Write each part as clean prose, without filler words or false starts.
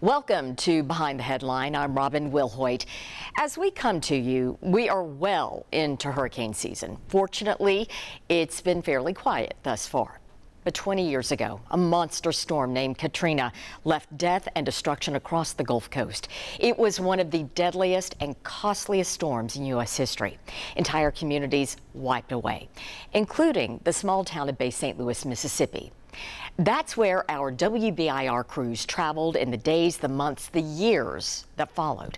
Welcome to Behind the Headline. I'm Robin Wilhoit. As we come to you, we are well into hurricane season. Fortunately, it's been fairly quiet thus far. But 20 years ago, a monster storm named Katrina left death and destruction across the Gulf Coast. It was one of the deadliest and costliest storms in U.S. history. Entire communities wiped away, including the small town of Bay St. Louis, Mississippi. That's where our WBIR crews traveled in the days, the months, the years that followed,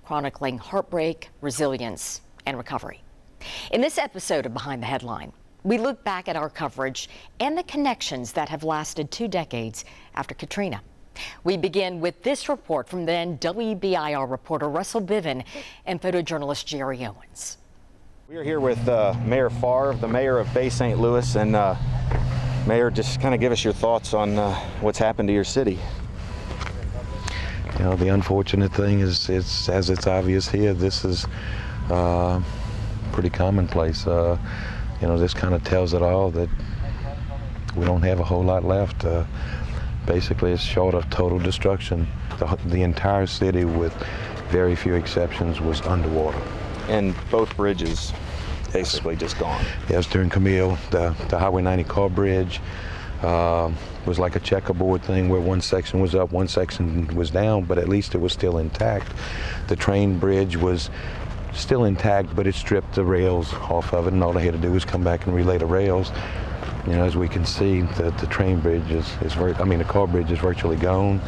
chronicling heartbreak, resilience, and recovery. In this episode of Behind the Headline, we look back at our coverage and the connections that have lasted 2 decades after Katrina. We begin with this report from then WBIR reporter Russell Biven and photojournalist Jerry Owens. We are here with Mayor Favre, the mayor of Bay St. Louis, and Mayor, just kind of give us your thoughts on what's happened to your city. You know, the unfortunate thing is, as it's obvious here, this is pretty commonplace. You know, this kind of tells it all that we don't have a whole lot left. Basically, it's short of total destruction. The entire city, with very few exceptions, was underwater. And both bridges basically just gone. Yes, during Camille, the Highway 90 car bridge was like a checkerboard thing where one section was up, one section was down, but at least it was still intact. The train bridge was still intact, but it stripped the rails off of it, and all they had to do was come back and relay the rails. You know, as we can see, the train bridge the car bridge is virtually gone.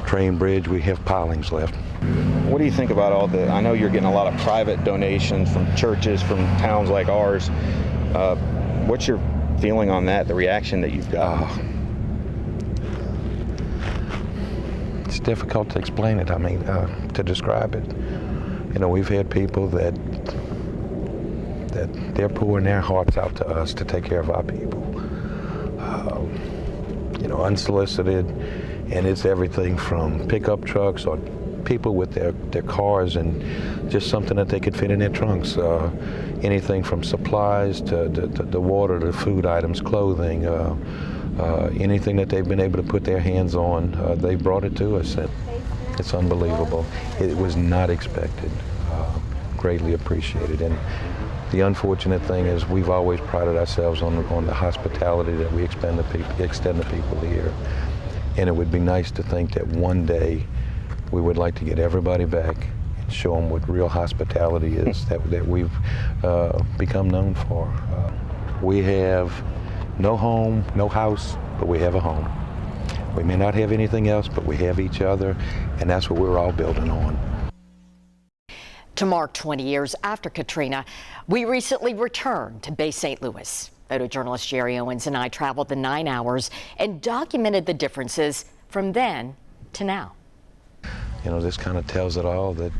Train bridge, we have pilings left. What do you think about all I know you're getting a lot of private donations from churches, from towns like ours. What's your feeling on that, the reaction that you've got? It's difficult to explain it, to describe it. You know, we've had people that they're pouring their hearts out to us to take care of our people. You know, unsolicited, and it's everything from pickup trucks or people with their cars and just something that they could fit in their trunks. Anything from supplies to the water, to food items, clothing, anything that they've been able to put their hands on, they brought it to us. And it's unbelievable. It was not expected. Greatly appreciated. And the unfortunate thing is we've always prided ourselves on the hospitality that we extend to people here. And it would be nice to think that one day we would like to get everybody back and show them what real hospitality is that we've become known for. We have no home, no house, but we have a home. We may not have anything else, but we have each other, and that's what we're all building on. To mark 20 years after Katrina, we recently returned to Bay St. Louis. Photojournalist Jerry Owens and I traveled the 9 hours and documented the differences from then to now. You know, this kind of tells it all that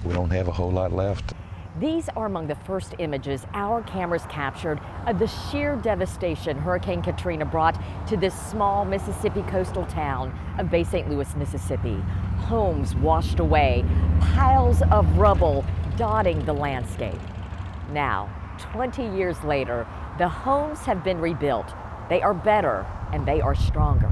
we don't have a whole lot left. These are among the first images our cameras captured of the sheer devastation Hurricane Katrina brought to this small Mississippi coastal town of Bay St. Louis, Mississippi. Homes washed away, piles of rubble dotting the landscape. Now, 20 years later, the homes have been rebuilt. They are better and they are stronger.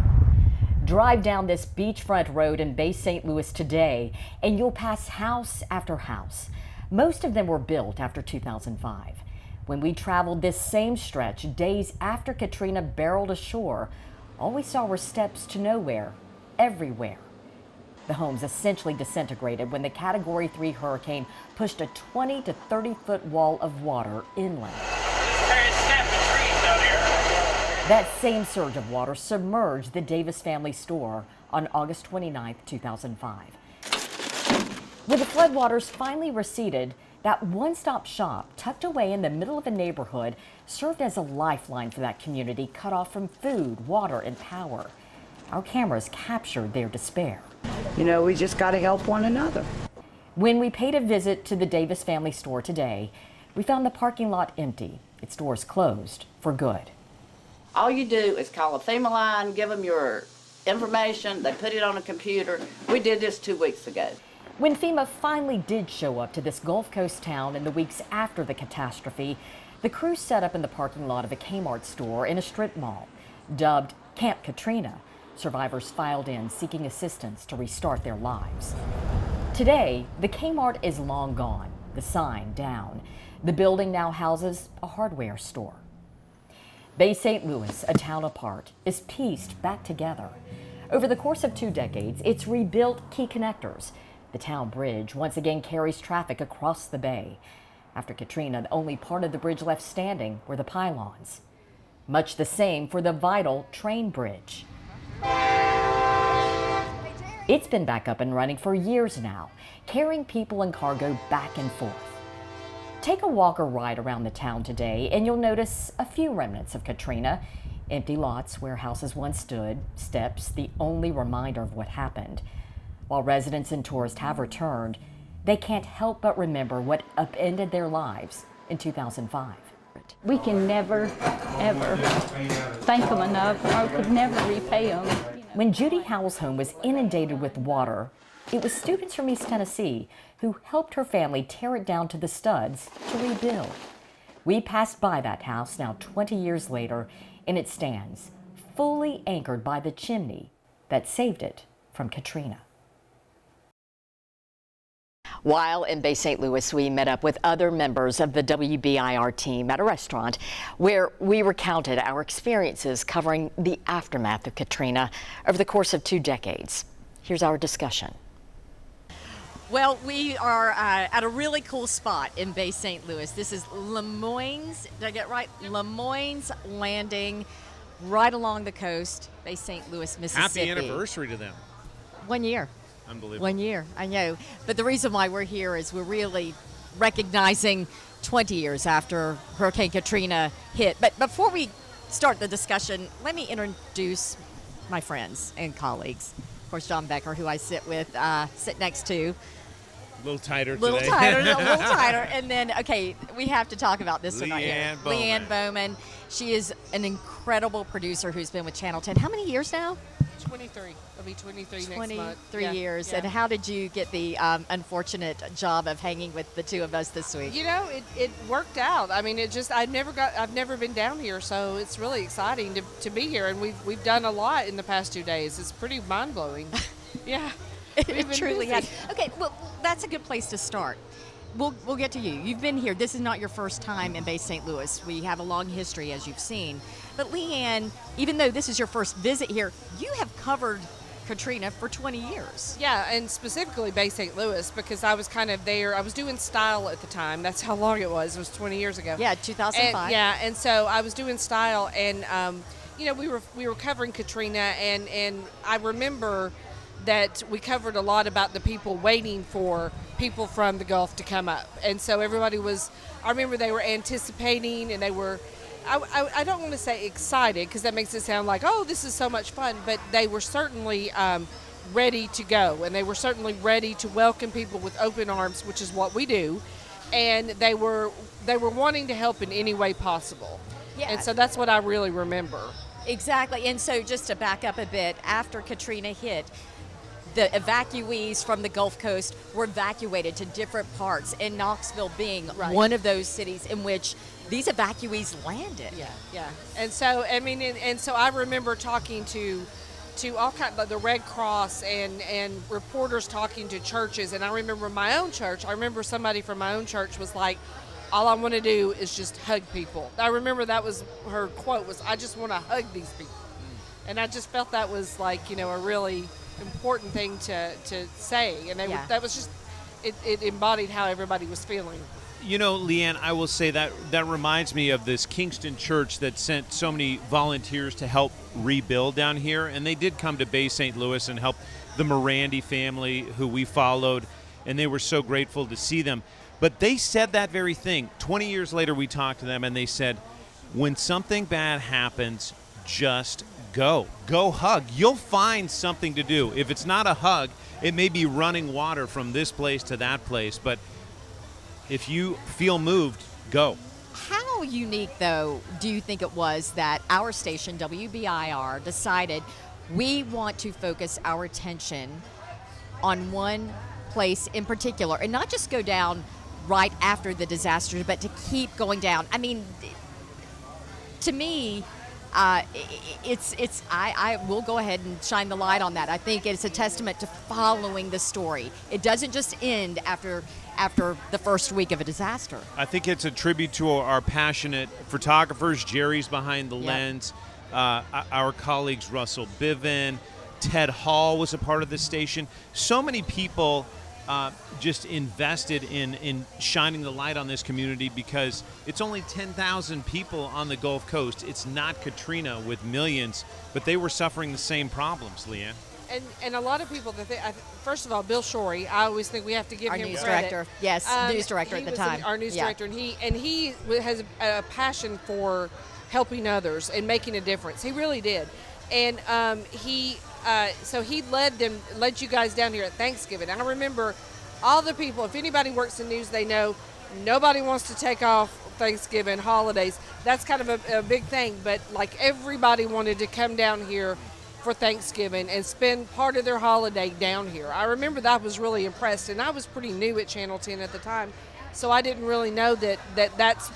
Drive down this beachfront road in Bay St. Louis today and you'll pass house after house. Most of them were built after 2005. When we traveled this same stretch days after Katrina barreled ashore, all we saw were steps to nowhere, everywhere. The homes essentially disintegrated when the Category 3 hurricane pushed a 20 to 30-foot wall of water inland. That same surge of water submerged the Davis family store on August 29, 2005. When the floodwaters finally receded, that one-stop shop tucked away in the middle of a neighborhood served as a lifeline for that community cut off from food, water, and power. Our cameras captured their despair. You know, we just got to help one another. When we paid a visit to the Davis family store today, we found the parking lot empty, its doors closed for good. All you do is call a FEMA line, give them your information, they put it on a computer. We did this 2 weeks ago. When FEMA finally did show up to this Gulf Coast town in the weeks after the catastrophe, the crew set up in the parking lot of a Kmart store in a strip mall. Dubbed Camp Katrina, Survivors filed in seeking assistance to restart their lives. Today, the Kmart is long gone, the sign down. The building now houses a hardware store. Bay St. Louis, a town apart, is pieced back together. Over the course of 2 decades, it's rebuilt key connectors. The town bridge once again carries traffic across the bay. After Katrina, the only part of the bridge left standing were the pylons. Much the same for the vital train bridge. It's been back up and running for years now, carrying people and cargo back and forth. Take a walk or ride around the town today and you'll notice a few remnants of Katrina. Empty lots where houses once stood, steps, the only reminder of what happened. While residents and tourists have returned, they can't help but remember what upended their lives in 2005. We can never, ever thank them enough, or could never repay them. When Judy Howell's home was inundated with water, it was students from East Tennessee who helped her family tear it down to the studs to rebuild. We passed by that house now 20 years later, and it stands fully anchored by the chimney that saved it from Katrina. While in Bay St. Louis, we met up with other members of the WBIR team at a restaurant where we recounted our experiences covering the aftermath of Katrina over the course of 2 decades. Here's our discussion. Well, we are at a really cool spot in Bay St. Louis. This is Lemoyne's, did I get it right? Lemoyne's Landing, right along the coast, Bay St. Louis, Mississippi. Happy anniversary to them. 1 year. Unbelievable. 1 year, I know. But the reason why we're here is we're really recognizing 20 years after Hurricane Katrina hit. But before we start the discussion, let me introduce my friends and colleagues. Of course, John Becker, who I sit next to. A little tighter A little today. tighter, a little tighter. And then, okay, we have to talk about this one right here. Leanne Bowman. Leanne Bowman. She is an incredible producer who's been with Channel 10. How many years now? 23. It'll be 23 next month. 23 Yeah, years. yeah. And how did you get the unfortunate job of hanging with the two of us this week? You know, it worked out. I mean, I've never been down here, so it's really exciting to be here. And we've done a lot in the past 2 days. It's pretty mind blowing. Yeah. It truly has. Okay, well, that's a good place to start. We'll get to you. You've been here. This is not your first time in Bay St. Louis. We have a long history, as you've seen. But Leanne, even though this is your first visit here, you have covered Katrina for 20 years. Yeah, and specifically Bay St. Louis, because I was kind of there. I was doing style at the time. That's how long it was. It was 20 years ago. Yeah, 2005. And so I was doing style, and you know, we were covering Katrina, and I remember that we covered a lot about the people waiting for people from the Gulf to come up. And so everybody was, I remember they were anticipating, and they were, I don't want to say excited, because that makes it sound like, oh, this is so much fun, but they were certainly ready to go, and they were certainly ready to welcome people with open arms, which is what we do. And they were wanting to help in any way possible. Yeah. And so that's what I really remember. Exactly. And so just to back up a bit, after Katrina hit, the evacuees from the Gulf Coast were evacuated to different parts, and Knoxville being one of those cities in which these evacuees landed. Yeah. And so, I mean, and so I remember talking to all kinds of the Red Cross and reporters talking to churches. And I remember my own church. I remember somebody from my own church was like, all I want to do is just hug people. I remember that was her quote, was, I just want to hug these people. And I just felt that was like, you know, a really important thing to say. And that was just, it embodied how everybody was feeling. You know, Leanne, I will say that reminds me of this Kingston church that sent so many volunteers to help rebuild down here. And they did come to Bay St. Louis and help the Morandi family, who we followed, and they were so grateful to see them. But they said that very thing. 20 years later, we talked to them, and they said, when something bad happens, just go hug. You'll find something to do. If it's not a hug, it may be running water from this place to that place, but if you feel moved, go. How unique, though, do you think it was that our station, WBIR, decided we want to focus our attention on one place in particular, and not just go down right after the disaster, but to keep going down? I mean, to me, I will go ahead and shine the light on that. I think it's a testament to following the story. It doesn't just end after the first week of a disaster. I think it's a tribute to our passionate photographers. Jerry's behind the lens. Our colleagues Russell Biven, Ted Hall was a part of the station. So many people just invested in shining the light on this community, because it's only 10,000 people on the Gulf Coast. It's not Katrina with millions, but they were suffering the same problems, Leanne. And a lot of people that first of all, Bill Shorey, I always think we have to give Our him news credit. director, yes, news director at the time. Our news director, and he has a passion for helping others and making a difference. He really did, and so he led you guys down here at Thanksgiving. And I remember all the people. If anybody works in news, they know nobody wants to take off Thanksgiving, holidays. That's kind of a big thing. But like, everybody wanted to come down here for Thanksgiving and spend part of their holiday down here. I remember that. I was really impressed, and I was pretty new at Channel 10 at the time, so I didn't really know that's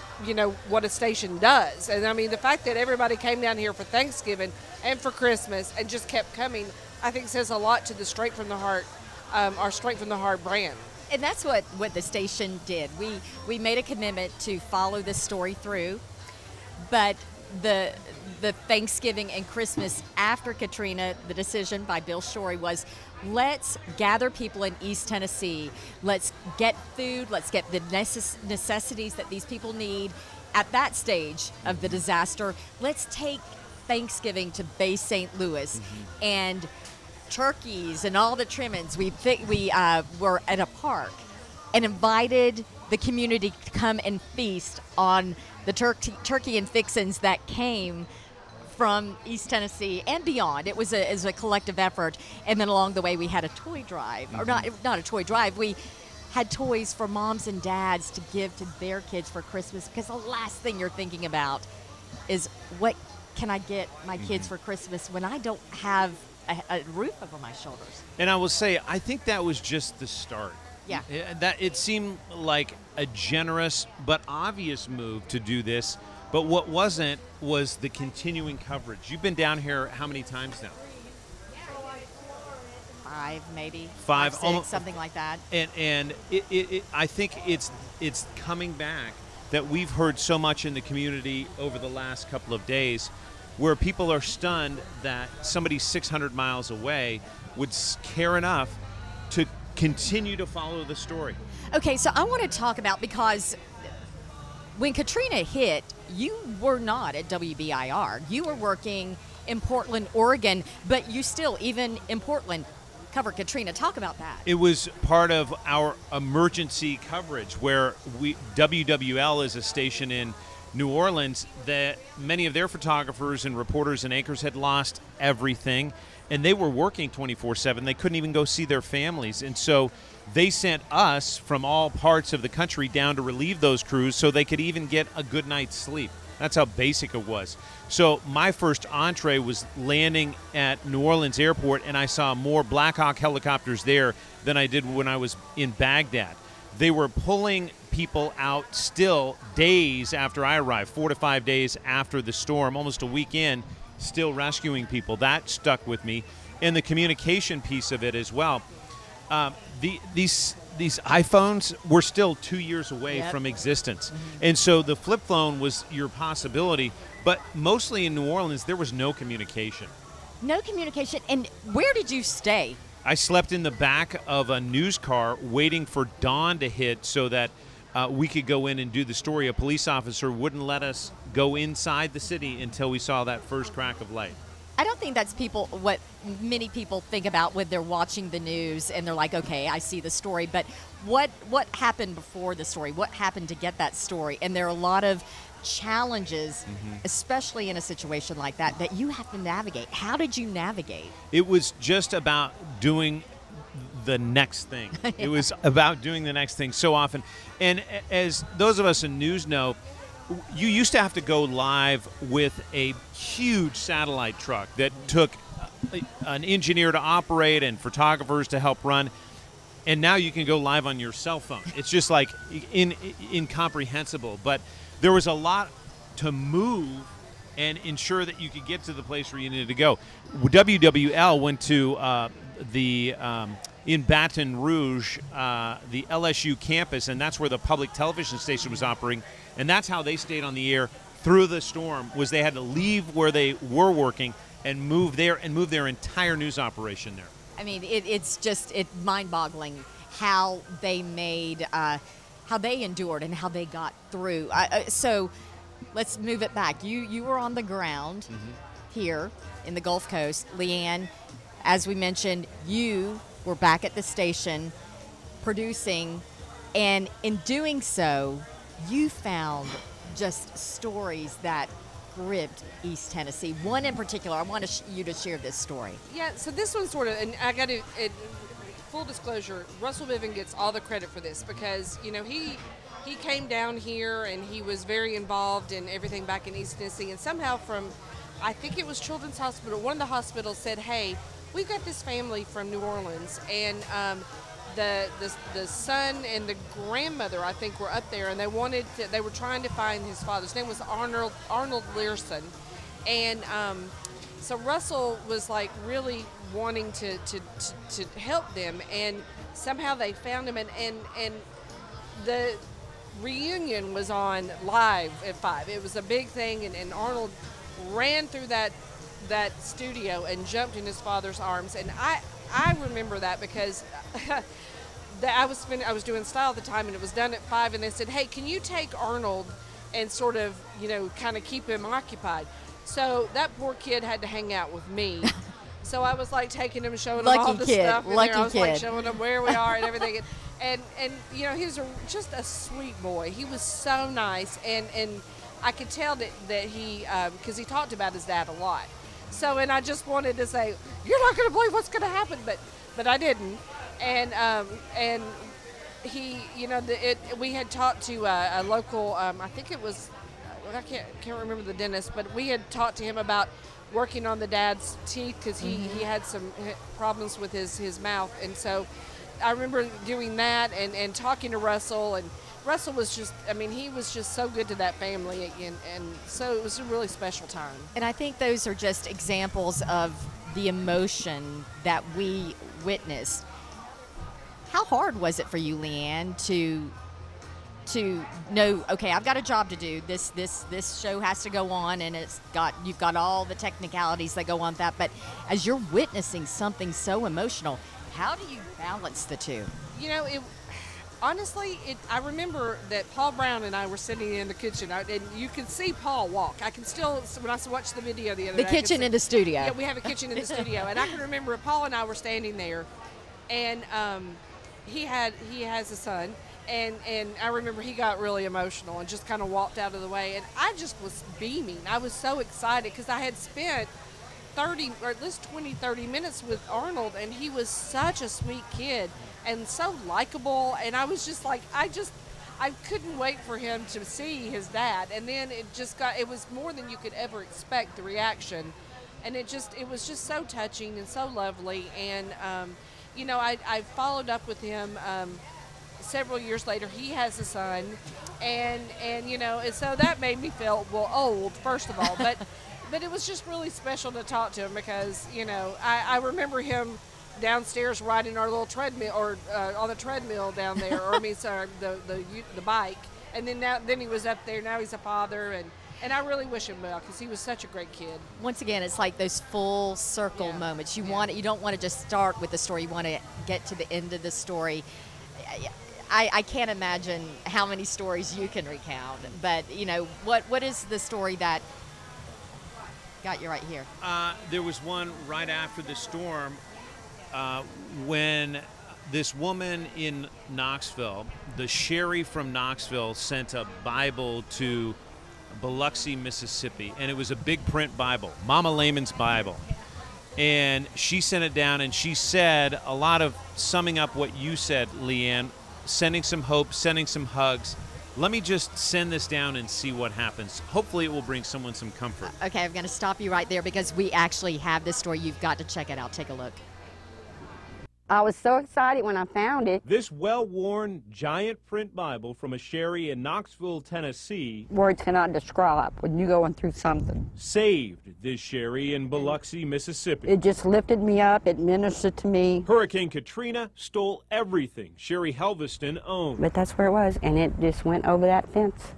what a station does. And I mean, the fact that everybody came down here for Thanksgiving and for Christmas and just kept coming, I think says a lot to the Straight from the Heart, our Straight from the Heart brand. And that's what the station did. We made a commitment to follow this story through, but the Thanksgiving and Christmas after Katrina, the decision by Bill Shorey was, let's gather people in East Tennessee. Let's get food. Let's get the necessities that these people need at that stage of the disaster. Let's take Thanksgiving to Bay St. Louis, and turkeys and all the trimmings. We were at a park and invited the community to come and feast on the turkey and fixins that came from East Tennessee and beyond. It was a collective effort. And then along the way, we had a toy drive, or not a toy drive. We had toys for moms and dads to give to their kids for Christmas, because the last thing you're thinking about is, what can I get my kids for Christmas when I don't have a roof over my shoulders? And I will say, I think that was just the start. Yeah. That it seemed like a generous but obvious move to do this. But what wasn't was the continuing coverage. You've been down here how many times now? 5, maybe 5, 6, something like that. And I think it's coming back, that we've heard so much in the community over the last couple of days, where people are stunned that somebody 600 miles away would care enough to continue to follow the story. Okay, so I want to talk about, because when Katrina hit, you were not at WBIR. You were working in Portland, Oregon, but you still, even in Portland, covered Katrina. Talk about that. It was part of our emergency coverage, where WWL is a station in New Orleans that many of their photographers and reporters and anchors had lost everything, and they were working 24/7. They couldn't even go see their families, and so they sent us from all parts of the country down to relieve those crews so they could even get a good night's sleep. That's how basic it was. So my first entree was landing at New Orleans Airport, and I saw more Black Hawk helicopters there than I did when I was in Baghdad. They were pulling people out still days after I arrived, 4 to 5 days after the storm, almost a week in, still rescuing people. That stuck with me. And the communication piece of it as well. These iPhones were still 2 years away from existence. And so the flip phone was your possibility, but mostly in New Orleans, there was no communication. No communication. And where did you stay? I slept in the back of a news car waiting for dawn to hit so that we could go in and do the story. A police officer wouldn't let us go inside the city until we saw that first crack of light. I don't think that's what many people think about when they're watching the news and they're like, okay, I see the story, but what happened before the story? What happened to get that story? And there are a lot of challenges, especially in a situation like that you have to navigate. How did you navigate? It was just about doing the next thing. It was about doing the next thing so often. And as those of us in news know, you used to have to go live with a huge satellite truck that took an engineer to operate and photographers to help run. And now you can go live on your cell phone. It's just like incomprehensible. But there was a lot to move and ensure that you could get to the place where you needed to go. WWL went to in Baton Rouge, the LSU campus, and that's where the public television station was operating, and that's how they stayed on the air through the storm, was they had to leave where they were working and move their entire news operation there. I mean, it's mind-boggling how they made, how they endured and how they got through. So let's move it back. You were on the ground here in the Gulf Coast. Leanne, as we mentioned, you were back at the station producing, and in doing so, you found just stories that gripped East Tennessee. One in particular, I want you to share this story. Yeah, so this one sort of, and I got to, full disclosure, Russell Biven gets all the credit for this because, you know, he came down here and he was very involved in everything back in East Tennessee, and somehow from, I think it was Children's Hospital, one of the hospitals said, hey, we've got this family from New Orleans, and the son and the grandmother, I think, were up there, and they were trying to find his father. His name was Arnold Learson, and so Russell was like really wanting to help them, and somehow they found him, and the reunion was on live at 5. It was a big thing, and Arnold ran through that studio and jumped in his father's arms, and I remember that because I was doing style at the time, and it was done at 5, and they said, hey, can you take Arnold and sort of, you know, kind of keep him occupied? So that poor kid had to hang out with me. So I was like taking him and showing him all the stuff in there. I was like showing him where we are and everything. And you know, he was just a sweet boy. He was so nice, and I could tell that he, because he talked about his dad a lot. So, and I just wanted to say, you're not going to believe what's going to happen, but I didn't. And he, you know, we had talked to a local, I think it was, I can't remember the dentist, but we had talked to him about working on the dad's teeth because he had some problems with his mouth. And so I remember doing that and talking to Russell, and Russell was just, I mean, he was just so good to that family, and so it was a really special time. And I think those are just examples of the emotion that we witnessed. How hard was it for you, Leanne, to know, okay, I've got a job to do. This show has to go on, and you've got all the technicalities that go on with that. But as you're witnessing something so emotional, how do you balance the two? You know, honestly, I remember that Paul Brown and I were sitting in the kitchen, and you can see Paul walk. I can still, when I watched the video the other day. The kitchen in the studio. Yeah, we have a kitchen in the studio, and I can remember Paul and I were standing there, and he has a son, and I remember he got really emotional and just kind of walked out of the way, and I just was beaming. I was so excited because I had spent 30 or at least 20-30 minutes with Arnold, and he was such a sweet kid and so likable, and I was just like, I couldn't wait for him to see his dad. And then it was more than you could ever expect, the reaction, and it was just so touching and so lovely. And you know, I followed up with him several years later. He has a son, and you know, and so that made me feel old, first of all, but it was just really special to talk to him because, you know, I remember him downstairs riding our little treadmill, or on the treadmill down there, or I mean, sorry, the bike, and then he was up there. Now he's a father, and I really wish him well because he was such a great kid. Once again, it's like those full circle moments. You don't want to just start with the story. You want to get to the end of the story. I can't imagine how many stories you can recount, but you know, what is the story that got you right here? There was one right after the storm when this woman in Knoxville, the Sherry from Knoxville, sent a Bible to Biloxi, Mississippi, and it was a big print Bible, Mama Lehman's Bible. And she sent it down, and she said a lot of summing up what you said, Leanne, sending some hope, sending some hugs. Let me just send this down and see what happens. Hopefully it will bring someone some comfort. Okay, I'm going to stop you right there because we actually have this story. You've got to check it out. Take a look. I was so excited when I found it. This well-worn giant print Bible from a Sherry in Knoxville, Tennessee, Words cannot describe when you're going through something. saved this Sherry in Biloxi, Mississippi. It just lifted me up. It ministered to me. Hurricane Katrina stole everything Sherry Helveston owned. But that's where it was, and it just went over that fence,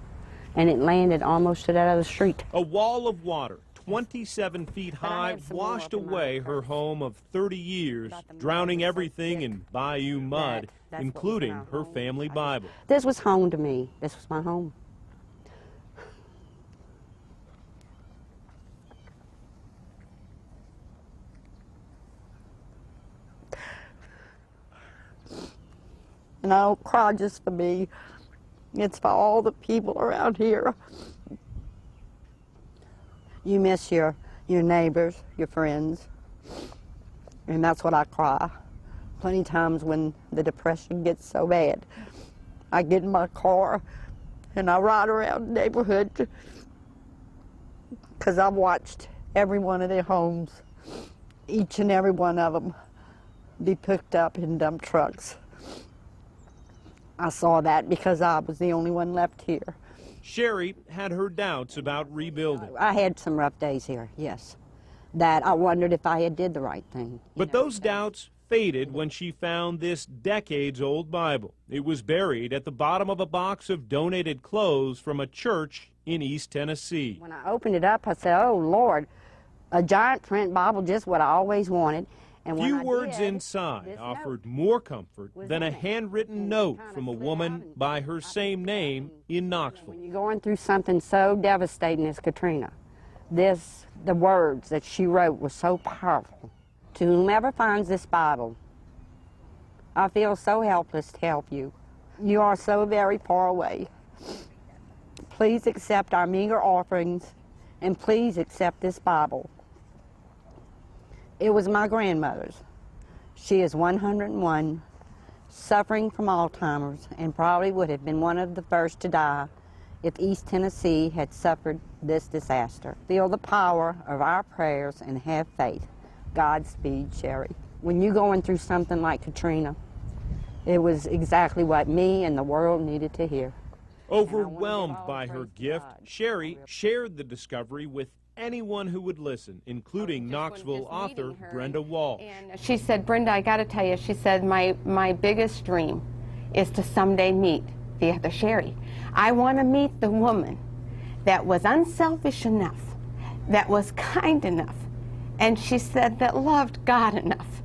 and it landed almost to that other street. A wall of water, 27 feet high, have some more washed up in my away her purse. home of 30 years, drowning everything in bayou mud, That's what was including in our her home. family Bible. This was home to me. This was my home. And I don't cry just for me. It's for all the people around here. You miss your neighbors, your friends, and that's what I cry. Plenty of times when the depression gets so bad, I get in my car and I ride around the neighborhood because I've watched every one of their homes, each and every one of them, be picked up in dump trucks. I saw that because I was the only one left here. Sherry had her doubts about rebuilding. I had some rough days here, yes, that I wondered if I had did the right thing. But those doubts faded when she found this decades-old Bible. It was buried at the bottom of a box of donated clothes from a church in East Tennessee. When I opened it up, I said, oh, Lord, a giant print Bible, just what I always wanted. And when Few I words did, inside this offered note more comfort was than a in it. handwritten And it note kinda from a slid woman out and by her I same picked it up name in Knoxville. When you're going through something so devastating as Katrina, the words that she wrote were so powerful. To whomever finds this Bible, I feel so helpless to help you. You are so very far away. Please accept our meager offerings, and please accept this Bible. It was my grandmother's. She is 101, suffering from Alzheimer's, and probably would have been one of the first to die if East Tennessee had suffered this disaster. Feel the power of our prayers and have faith. Godspeed, Sherry. When you're going through something like Katrina, it was exactly what me and the world needed to hear. Overwhelmed by her praise to gift, God. Sherry shared the discovery with anyone who would listen, including Knoxville author Brenda Walsh. And she said, Brenda, I got to tell you, she said, my biggest dream is to someday meet the other Sherry. I want to meet the woman that was unselfish enough, that was kind enough, and she said that loved God enough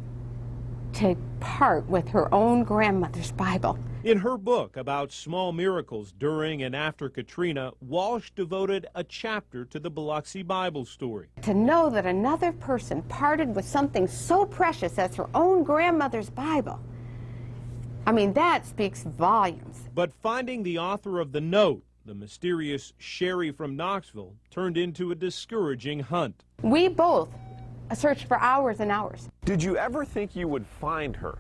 to part with her own grandmother's Bible. In her book about small miracles during and after Katrina, Walsh devoted a chapter to the Biloxi Bible story. To know that another person parted with something so precious as her own grandmother's Bible, I mean, that speaks volumes. But finding the author of the note, the mysterious Sherry from Knoxville, turned into a discouraging hunt. We both searched for hours and hours. Did you ever think you would find her?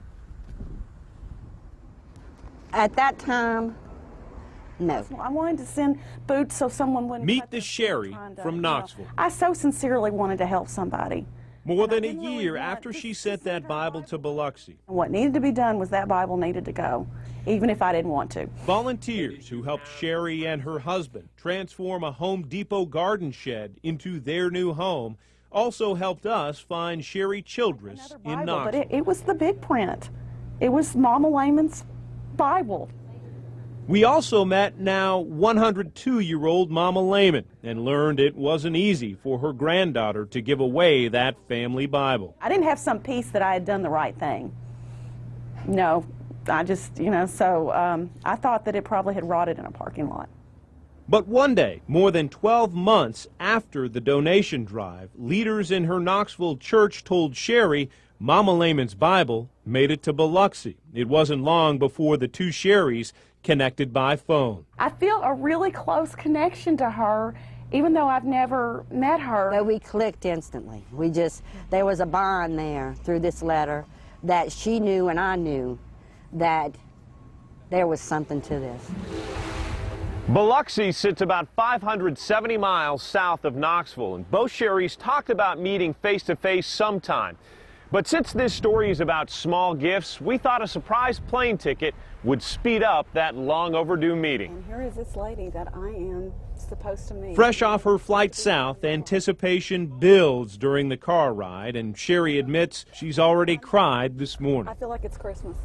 At that time, no. I wanted to send food so someone wouldn't Meet cut the their Sherry food trying to, from Knoxville. I so sincerely wanted to help somebody. More than a didn't really year want after to she sent that Bible to Biloxi. What needed to be done was that Bible needed to go, even if I didn't want to. Volunteers who helped Sherry and her husband transform a Home Depot garden shed into their new home also helped us find Sherry Childress in Bible, Knoxville. but it was the big print. It was Mama Lehman's Bible. We also met now 102-year-old Mama Lehman and learned it wasn't easy for her granddaughter to give away that family Bible. I didn't have some peace that I had done the right thing. No, I just, so I thought that it probably had rotted in a parking lot. But one day, more than 12 months after the donation drive, leaders in her Knoxville church told Sherry Mama Lehman's Bible made it to Biloxi. It wasn't long before the two Sherrys connected by phone. I feel a really close connection to her, even though I've never met her. But we clicked instantly. There was a bond there through this letter that she knew and I knew that there was something to this. Biloxi sits about 570 miles south of Knoxville, and both Sherrys talked about meeting face-to-face sometime. But since this story is about small gifts, we thought a surprise plane ticket would speed up that long overdue meeting. And here is this lady that I am supposed to meet. Fresh off her flight south, anticipation builds during the car ride, and Sherry admits she's already cried this morning. I feel like it's Christmas.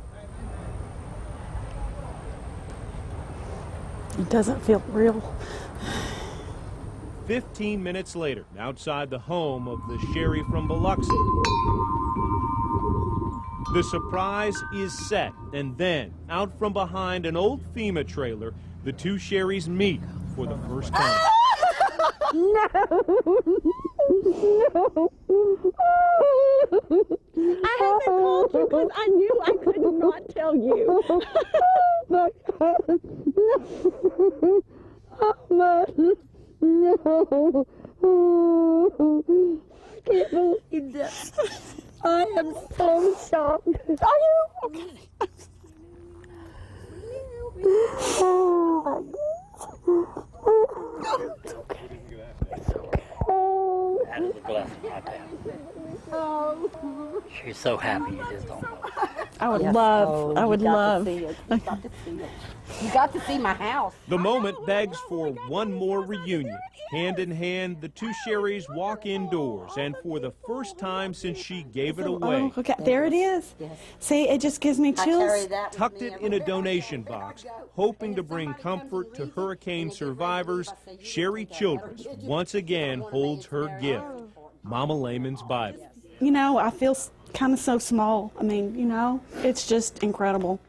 It doesn't feel real. 15 minutes later, outside the home of the Sherry from Biloxi, the surprise is set, and then, out from behind an old FEMA trailer, the two Sherrys meet for the first time. No! No! I haven't called you because I knew I could not tell you. Oh my God! No! Oh my! No! Can't believe this. I am so shocked. Are you okay? Oh my God. It's okay. It's okay. Oh. That is a blessing, I tell you. Oh. She's so happy you just don't know. I would Yes. love. Oh, I would you got love. To see it. You got to see it. You got to see my house. The moment begs for one more reunion. Hand in hand, the two Sherrys walk indoors, and for the first time since she gave it away, Oh, okay. There it is. Yes. See, it just gives me chills. tucked it in a donation box, hoping to bring comfort to hurricane survivors, Sherry Childress once again holds her gift, Mama Layman's Bible. You know, I feel kind of so small. I mean, you know, it's just incredible.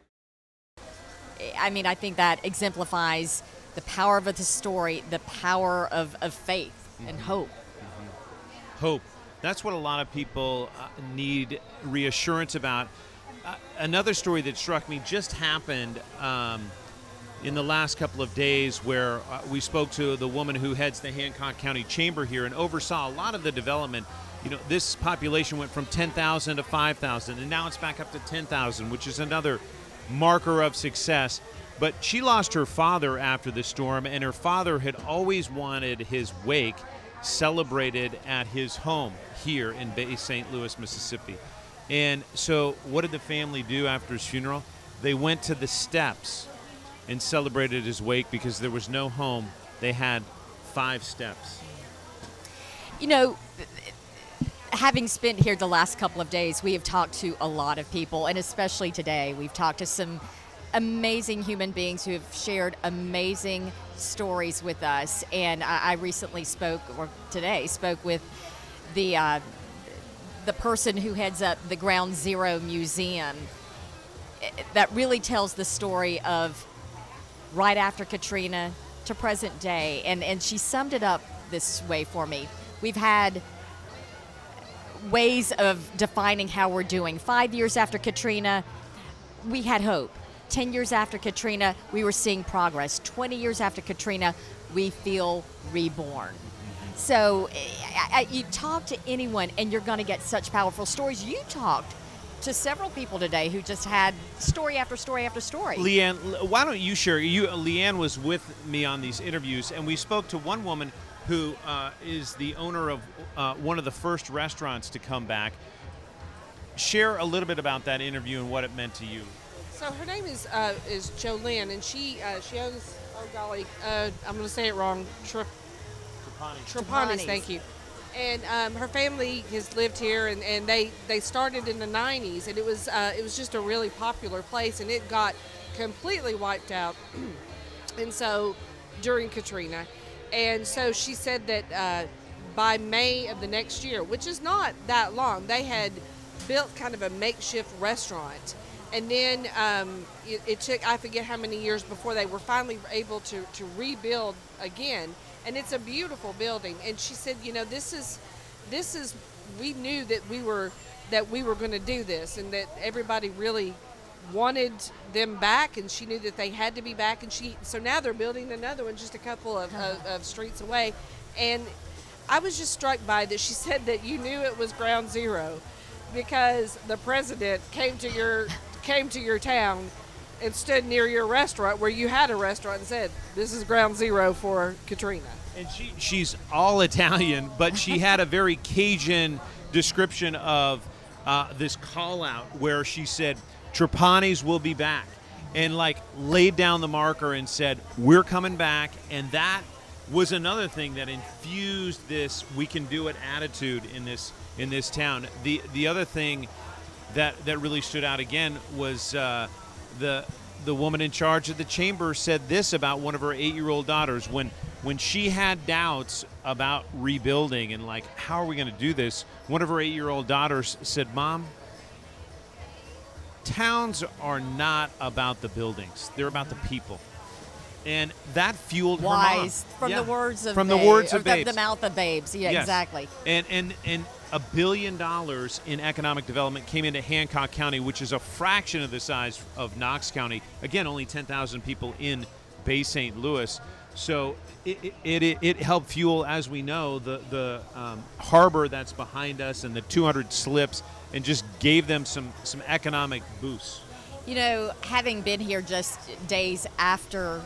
I mean, I think that exemplifies the power of the story, the power of faith and hope. Hope. That's what a lot of people need reassurance about. Another story that struck me just happened in the last couple of days, where we spoke to the woman who heads the Hancock County Chamber here and oversaw a lot of the development. You know, this population went from 10,000 to 5,000, and now it's back up to 10,000, which is another marker of success. But she lost her father after the storm, and her father had always wanted his wake celebrated at his home here in Bay St. Louis, Mississippi. And so what did the family do after his funeral? They went to the steps and celebrated his wake because there was no home. They had 5 steps. You know, having spent here the last couple of days, we have talked to a lot of people, and especially today, we've talked to some amazing human beings who have shared amazing stories with us. And I recently spoke with the person who heads up the Ground Zero Museum that really tells the story of right after Katrina to present day. And she summed it up this way for me. We've had ways of defining how we're doing. 5 years after Katrina, we had hope. 10 years after Katrina, we were seeing progress. 20 years after Katrina, we feel reborn. So you talk to anyone and you're going to get such powerful stories. You talked to several people today who just had story after story after story. Leanne, why don't you share? Leanne was with me on these interviews, and we spoke to one woman who is the owner of one of the first restaurants to come back. Share a little bit about that interview and what it meant to you. So her name is Jolynn, and she owns, oh golly, I'm going to say it wrong, Trapani's, thank you. And her family has lived here, and they started in the 90s, and it was just a really popular place, and it got completely wiped out, and so during Katrina. And so she said that by May of the next year, which is not that long, they had built kind of a makeshift restaurant. And then it took, I forget how many years before they were finally able to rebuild again. And it's a beautiful building. And she said, you know, this is we knew that we were going to do this, and that everybody really wanted them back, and she knew that they had to be back. And so now they're building another one just a couple of streets away. And I was just struck by that. She said that you knew it was ground zero because the president came to your town and stood near your restaurant where you had a restaurant and said, this is ground zero for Katrina. And she's all Italian, but she had a very Cajun description of this call out where she said, Trapani's will be back, and like laid down the marker and said, we're coming back. And that was another thing that infused this we can do it attitude in this town. The other thing that really stood out again was the woman in charge of the chamber said this about one of her 8-year-old daughters when she had doubts about rebuilding and like, how are we going to do this? One of her 8-year-old daughters said, Mom, towns are not about the buildings. They're about the people. And that fueled her mom. Wise from the words of Babes. the mouth of babes. Yeah, Yes. exactly. And $1 billion in economic development came into Hancock County, which is a fraction of the size of Knox County. Again, only 10,000 people in Bay St. Louis. So it helped fuel, as we know, the harbor that's behind us and the 200 slips, and just gave them some economic boosts. You know, having been here just days after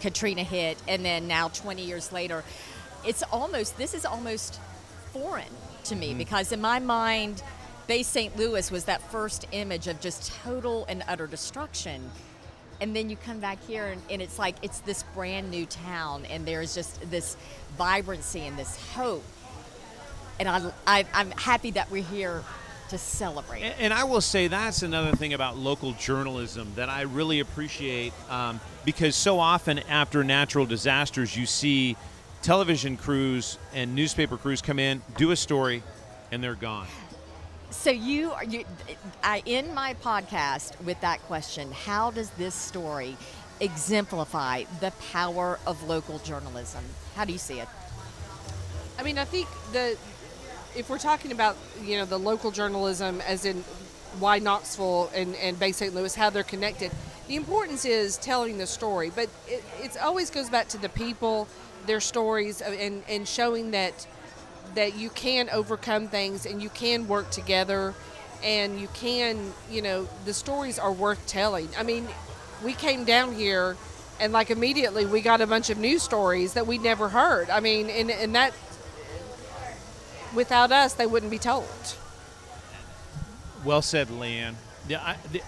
Katrina hit, and then now 20 years later, this is almost foreign to me, because in my mind, Bay St. Louis was that first image of just total and utter destruction. And then you come back here and it's like it's this brand new town, and there's just this vibrancy and this hope. And I'm happy that we're here to celebrate. And I will say that's another thing about local journalism that I really appreciate, because so often after natural disasters, you see television crews and newspaper crews come in, do a story, and they're gone. So I end my podcast with that question: how does this story exemplify the power of local journalism? How do you see it? I mean, I think if we're talking about, the local journalism, as in why Knoxville and Bay St. Louis, how they're connected, the importance is telling the story. But it always goes back to the people, their stories, and showing that you can overcome things and you can work together, and you can, the stories are worth telling. I mean, we came down here and like immediately we got a bunch of news stories that we'd never heard. I mean, and that, without us, they wouldn't be told. Well said, Leanne.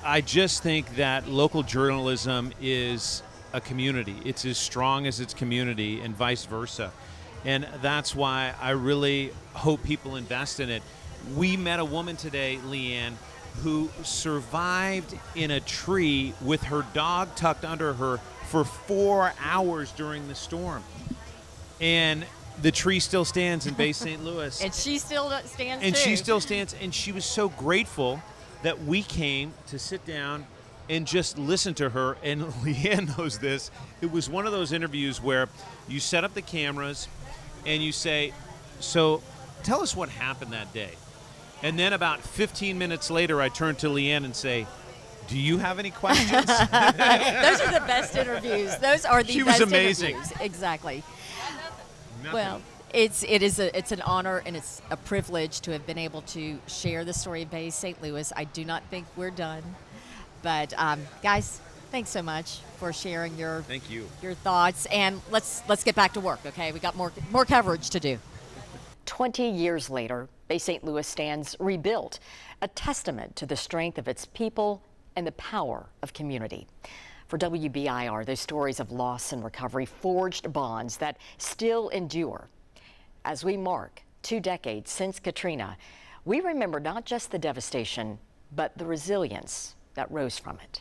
I just think that local journalism is a community. It's as strong as its community, and vice versa. And that's why I really hope people invest in it. We met a woman today, Leanne, who survived in a tree with her dog tucked under her for 4 hours during the storm. And the tree still stands in Bay St. Louis. And she still stands, and too. she still stands. And she was so grateful that we came to sit down and just listen to her. And Leanne knows this. It was one of those interviews where you set up the cameras and you say, so tell us what happened that day. And then about 15 minutes later, I turn to Leanne and say, do you have any questions? Those are the best interviews. Those are the She best was amazing. interviews. Exactly. Nothing. Well, it's an honor and it's a privilege to have been able to share the story of Bay St. Louis. I do not think we're done. But guys, thanks so much for sharing your thoughts, and let's get back to work. Okay, we got more coverage to do. 20 years later, Bay St. Louis stands rebuilt, a testament to the strength of its people and the power of community. For WBIR, those stories of loss and recovery forged bonds that still endure. As we mark 2 decades since Katrina, we remember not just the devastation, but the resilience that rose from it.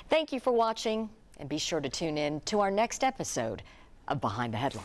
Thank you for watching, and be sure to tune in to our next episode of Behind the Headline.